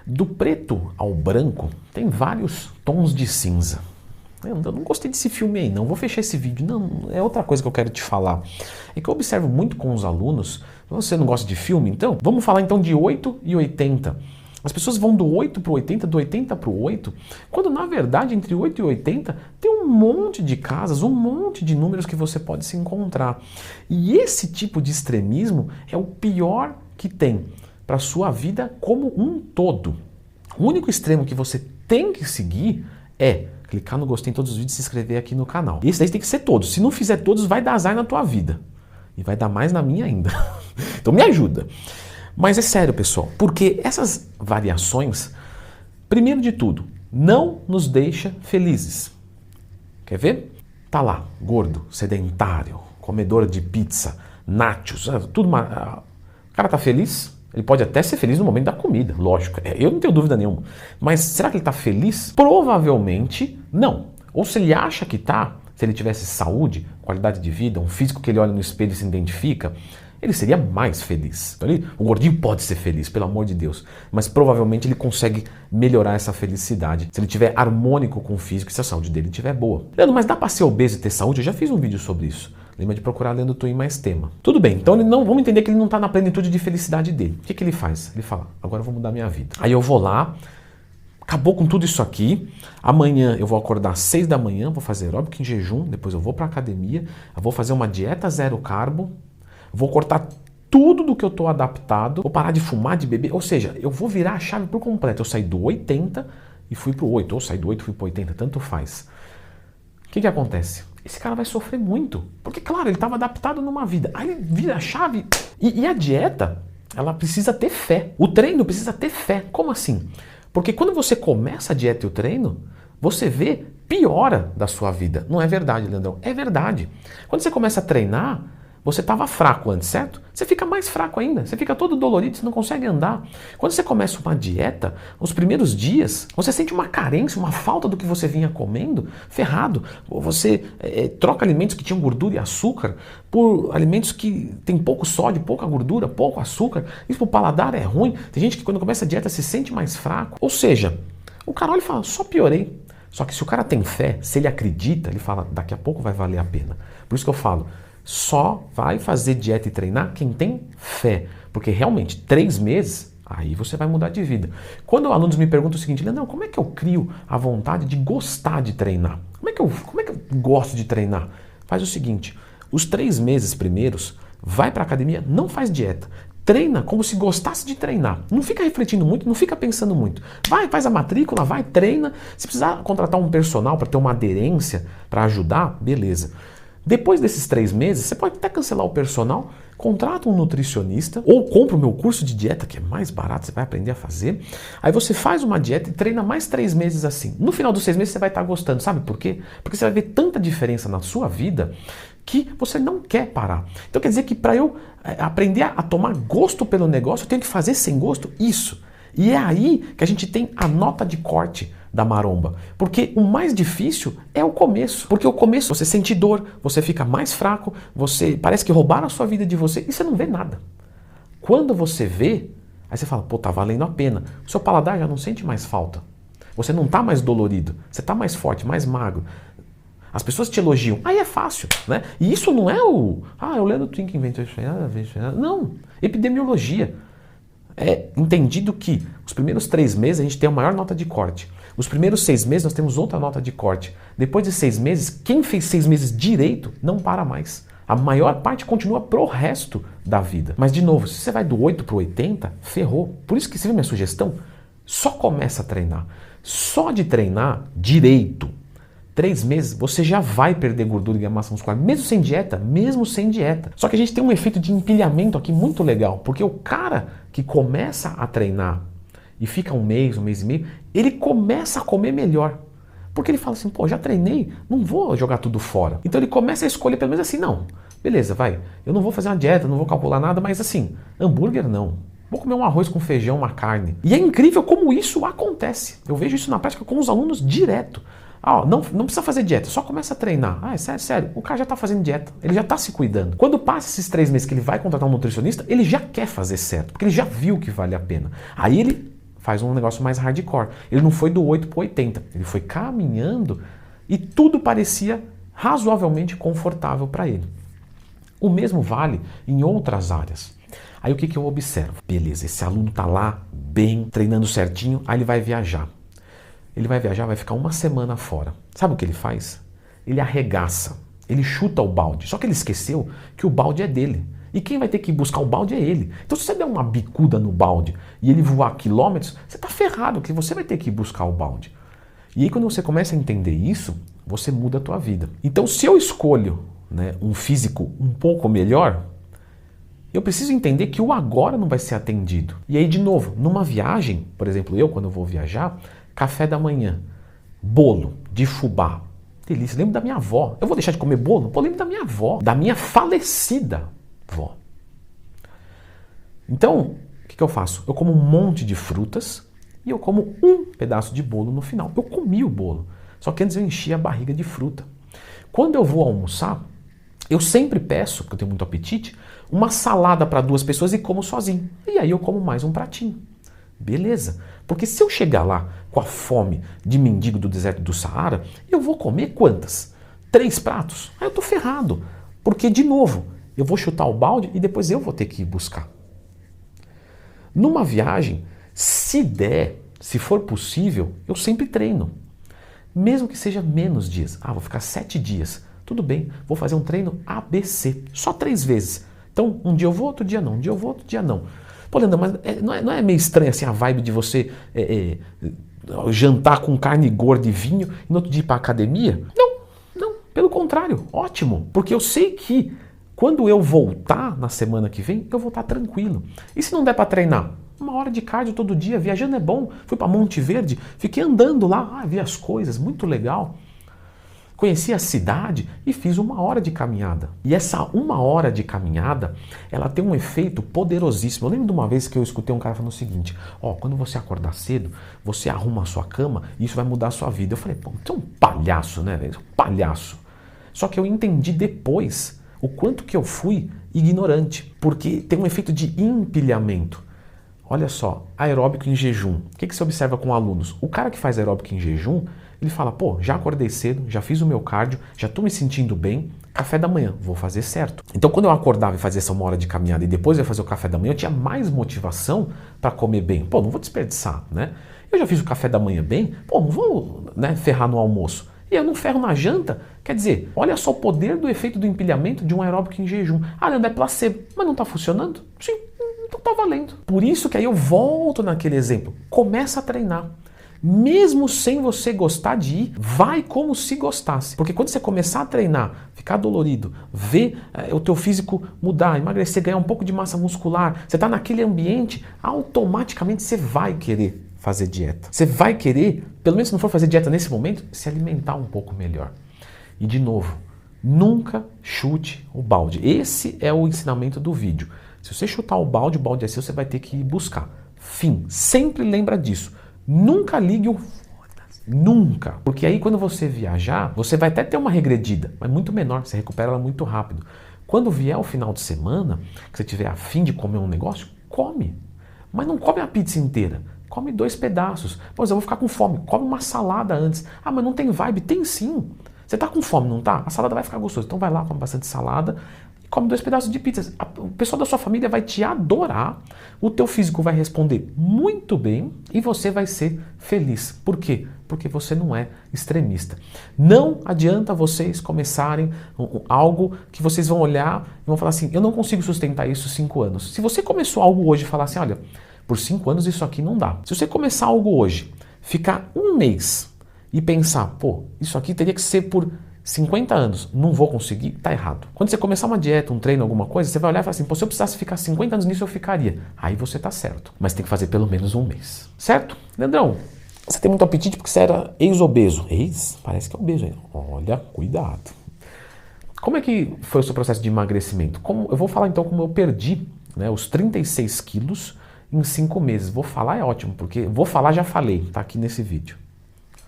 Do preto ao branco tem vários tons de cinza. Eu não gostei desse filme aí, não. Vou fechar esse vídeo. Não, é outra coisa que eu quero te falar. É que eu observo muito com os alunos. Você não gosta de filme, então? Vamos falar então de 8 e 80. As pessoas vão do 8 para o 80, do 80 para o 8, quando na verdade entre 8 e 80 tem um monte de casas, um monte de números que você pode se encontrar. E esse tipo de extremismo é o pior que tem para a sua vida como um todo. O único extremo que você tem que seguir é clicar no gostei em todos os vídeos e se inscrever aqui no canal. Esse daí tem que ser todos. Se não fizer todos, vai dar azar na tua vida. E vai dar mais na minha ainda. Então me ajuda. Mas é sério, pessoal, porque essas variações, primeiro de tudo, não nos deixa felizes. Quer ver? Tá lá, gordo, sedentário, comedor de pizza, nachos, tudo. O cara tá feliz? Ele pode até ser feliz no momento da comida, lógico. Eu não tenho dúvida nenhuma. Mas será que ele tá feliz? Provavelmente não. Ou se ele acha que tá, se ele tivesse saúde, qualidade de vida, um físico que ele olha no espelho e se identifica, ele seria mais feliz. Então, o gordinho pode ser feliz, pelo amor de Deus, mas provavelmente ele consegue melhorar essa felicidade se ele estiver harmônico com o físico e se a saúde dele estiver boa. Leandro, mas dá para ser obeso e ter saúde? Eu já fiz um vídeo sobre isso. Lembra de procurar Leandro Twin mais tema. Tudo bem, então vamos entender que ele não está na plenitude de felicidade dele. O que ele faz? Ele fala, agora eu vou mudar minha vida. Aí eu vou lá, acabou com tudo isso aqui, amanhã eu vou acordar às 6 da manhã, vou fazer aeróbico em jejum, depois eu vou para a academia, eu vou fazer uma dieta zero carbo, vou cortar tudo do que eu estou adaptado, vou parar de fumar, de beber, ou seja, eu vou virar a chave por completo. Eu saí do 80 e fui para o 8, ou saí do 8 e fui para o 80, tanto faz. O que acontece? Esse cara vai sofrer muito, porque claro, ele estava adaptado numa vida, aí ele vira a chave e a dieta, ela precisa ter fé, o treino precisa ter fé. Como assim? Porque quando você começa a dieta e o treino, você vê piora da sua vida. Não é verdade, Leandrão? É verdade. Quando você começa a treinar, você estava fraco antes, certo? Você fica mais fraco ainda, você fica todo dolorido, você não consegue andar. Quando você começa uma dieta, os primeiros dias, você sente uma carência, uma falta do que você vinha comendo, ferrado. Você troca alimentos que tinham gordura e açúcar por alimentos que tem pouco sódio, pouca gordura, pouco açúcar. Isso pro paladar é ruim. Tem gente que quando começa a dieta se sente mais fraco. Ou seja, o cara olha e fala, só piorei. Só que se o cara tem fé, se ele acredita, ele fala, daqui a pouco vai valer a pena. Por isso que eu falo, só vai fazer dieta e treinar quem tem fé. Porque realmente, 3 meses, aí você vai mudar de vida. Quando alunos me perguntam o seguinte, Leandro, como é que eu crio a vontade de gostar de treinar? Como é que eu gosto de treinar? Faz o seguinte, os 3 meses primeiros, vai para a academia, não faz dieta. Treina como se gostasse de treinar. Não fica refletindo muito, não fica pensando muito. Vai, faz a matrícula, vai, treina. Se precisar contratar um personal para ter uma aderência, para ajudar, beleza. Depois desses 3 meses, você pode até cancelar o personal, contrata um nutricionista ou compra o meu curso de dieta, que é mais barato, você vai aprender a fazer. Aí você faz uma dieta e treina mais 3 meses assim. No final dos 6 meses você vai estar gostando. Sabe por quê? Porque você vai ver tanta diferença na sua vida que você não quer parar. Então quer dizer que para eu aprender a tomar gosto pelo negócio, eu tenho que fazer sem gosto isso. E é aí que a gente tem a nota de corte da maromba. Porque o mais difícil é o começo. Porque o começo você sente dor, você fica mais fraco, você parece que roubaram a sua vida de você e você não vê nada. Quando você vê, aí você fala, pô, tá valendo a pena. O seu paladar já não sente mais falta. Você não tá mais dolorido, você tá mais forte, mais magro. As pessoas te elogiam. Aí é fácil, né? E isso não é o Leandro Twin que inventou isso. Não, epidemiologia. É entendido que os primeiros 3 meses a gente tem a maior nota de corte. Os primeiros 6 meses nós temos outra nota de corte. Depois de 6 meses, quem fez 6 meses direito não para mais. A maior parte continua pro resto da vida. Mas de novo, se você vai do 8 pro 80, ferrou. Por isso que você viu minha sugestão? Só começa a treinar. Só de treinar direito, 3 meses, você já vai perder gordura e ganhar massa muscular, mesmo sem dieta, mesmo sem dieta. Só que a gente tem um efeito de empilhamento aqui muito legal, porque o cara que começa a treinar e fica um mês e meio, ele começa a comer melhor. Porque ele fala assim, pô, já treinei, não vou jogar tudo fora. Então ele começa a escolher pelo menos assim, não, beleza, vai, eu não vou fazer uma dieta, não vou calcular nada, mas assim, hambúrguer não. Vou comer um arroz com feijão, uma carne. E é incrível como isso acontece. Eu vejo isso na prática com os alunos direto. Não precisa fazer dieta, só começa a treinar. É sério, o cara já está fazendo dieta, ele já está se cuidando. Quando passa esses 3 meses que ele vai contratar um nutricionista, ele já quer fazer certo, porque ele já viu que vale a pena. Aí ele faz um negócio mais hardcore. Ele não foi do 8 para o 80, ele foi caminhando e tudo parecia razoavelmente confortável para ele. O mesmo vale em outras áreas. Aí o que eu observo? Beleza, esse aluno está lá, bem, treinando certinho, aí ele vai viajar. Ele vai viajar, vai ficar uma semana fora. Sabe o que ele faz? Ele arregaça, ele chuta o balde. Só que ele esqueceu que o balde é dele. E quem vai ter que buscar o balde é ele. Então se você der uma bicuda no balde e ele voar quilômetros, você está ferrado, porque você vai ter que ir buscar o balde. E aí quando você começa a entender isso, você muda a tua vida. Então se eu escolho, né, um físico um pouco melhor, eu preciso entender que o agora não vai ser atendido. E aí de novo, numa viagem, por exemplo, quando eu vou viajar, café da manhã, bolo de fubá. Delícia, lembro da minha avó. Eu vou deixar de comer bolo? Pô, lembro da minha avó, da minha falecida avó. Então, o que eu faço? Eu como um monte de frutas e eu como um pedaço de bolo no final. Eu comi o bolo, só que antes eu enchi a barriga de fruta. Quando eu vou almoçar, eu sempre peço, porque eu tenho muito apetite, uma salada para 2 pessoas e como sozinho. E aí eu como mais um pratinho. Beleza. Porque se eu chegar lá com a fome de mendigo do deserto do Saara, eu vou comer quantas? 3 pratos? Aí eu tô ferrado. Porque, de novo, eu vou chutar o balde e depois eu vou ter que ir buscar. Numa viagem, se der, se for possível, eu sempre treino. Mesmo que seja menos dias. Vou ficar 7 dias. Tudo bem, vou fazer um treino ABC. Só 3 vezes. Então, um dia eu vou, outro dia não. Um dia eu vou, outro dia não. Pô, Leandro, mas não é meio estranho assim a vibe de você jantar com carne gorda e vinho e no outro dia ir para academia? Não, pelo contrário, ótimo. Porque eu sei que quando eu voltar na semana que vem, eu vou estar tranquilo. E se não der para treinar? 1 hora de cardio todo dia, viajando é bom. Fui para Monte Verde, fiquei andando lá, vi as coisas, muito legal. Conheci a cidade e fiz 1 hora de caminhada. E essa 1 hora de caminhada, ela tem um efeito poderosíssimo. Eu lembro de uma vez que eu escutei um cara falando o seguinte: quando você acordar cedo, você arruma a sua cama e isso vai mudar a sua vida. Eu falei, pô, você é um palhaço, né, velho? Um palhaço. Só que eu entendi depois o quanto que eu fui ignorante, porque tem um efeito de empilhamento. Olha só, aeróbico em jejum. O que você observa com alunos? O cara que faz aeróbico em jejum, ele fala, pô, já acordei cedo, já fiz o meu cardio, já estou me sentindo bem, café da manhã, vou fazer certo. Então quando eu acordava e fazia essa 1 hora de caminhada e depois eu ia fazer o café da manhã, eu tinha mais motivação para comer bem. Pô, não vou desperdiçar, né? Eu já fiz o café da manhã bem, pô, não vou, né, ferrar no almoço. E eu não ferro na janta. Quer dizer, olha só o poder do efeito do empilhamento de um aeróbico em jejum. Leandro, é placebo, mas não está funcionando? Sim, então está valendo. Por isso que aí eu volto naquele exemplo. Começa a treinar. Mesmo sem você gostar de ir, vai como se gostasse. Porque quando você começar a treinar, ficar dolorido, ver o teu físico mudar, emagrecer, ganhar um pouco de massa muscular, você está naquele ambiente, automaticamente você vai querer fazer dieta. Você vai querer, pelo menos se não for fazer dieta nesse momento, se alimentar um pouco melhor. E de novo, nunca chute o balde. Esse é o ensinamento do vídeo. Se você chutar o balde é seu, você vai ter que ir buscar. Fim. Sempre lembra disso. Nunca ligue o foda-se. Nunca. Porque aí quando você viajar, você vai até ter uma regredida, mas muito menor, você recupera ela muito rápido. Quando vier o final de semana, que você tiver a fim de comer um negócio, come. Mas não come a pizza inteira. Come 2 pedaços. Pois eu vou ficar com fome. Come uma salada antes. Mas não tem vibe? Tem sim. Você tá com fome, não tá? A salada vai ficar gostosa. Então vai lá, come bastante salada. Come 2 pedaços de pizza. O pessoal da sua família vai te adorar, o teu físico vai responder muito bem e você vai ser feliz. Por quê? Porque você não é extremista. Não adianta vocês começarem algo que vocês vão olhar e vão falar assim, eu não consigo sustentar isso 5 anos. Se você começou algo hoje e falar assim, olha, por 5 anos isso aqui não dá. Se você começar algo hoje, ficar 1 mês e pensar, pô, isso aqui teria que ser por 50 anos, não vou conseguir, tá errado. Quando você começar uma dieta, um treino, alguma coisa, você vai olhar e falar assim, pô, se eu precisasse ficar 50 anos nisso, eu ficaria. Aí você tá certo, mas tem que fazer pelo menos 1 mês. Certo? Leandrão, você tem muito apetite porque você era ex-obeso. Ex? Parece que é obeso ainda. Olha, cuidado. Como é que foi o seu processo de emagrecimento? Eu vou falar então como eu perdi, né, os 36 quilos em 5 meses. Vou falar é ótimo, porque vou falar já falei, tá aqui nesse vídeo.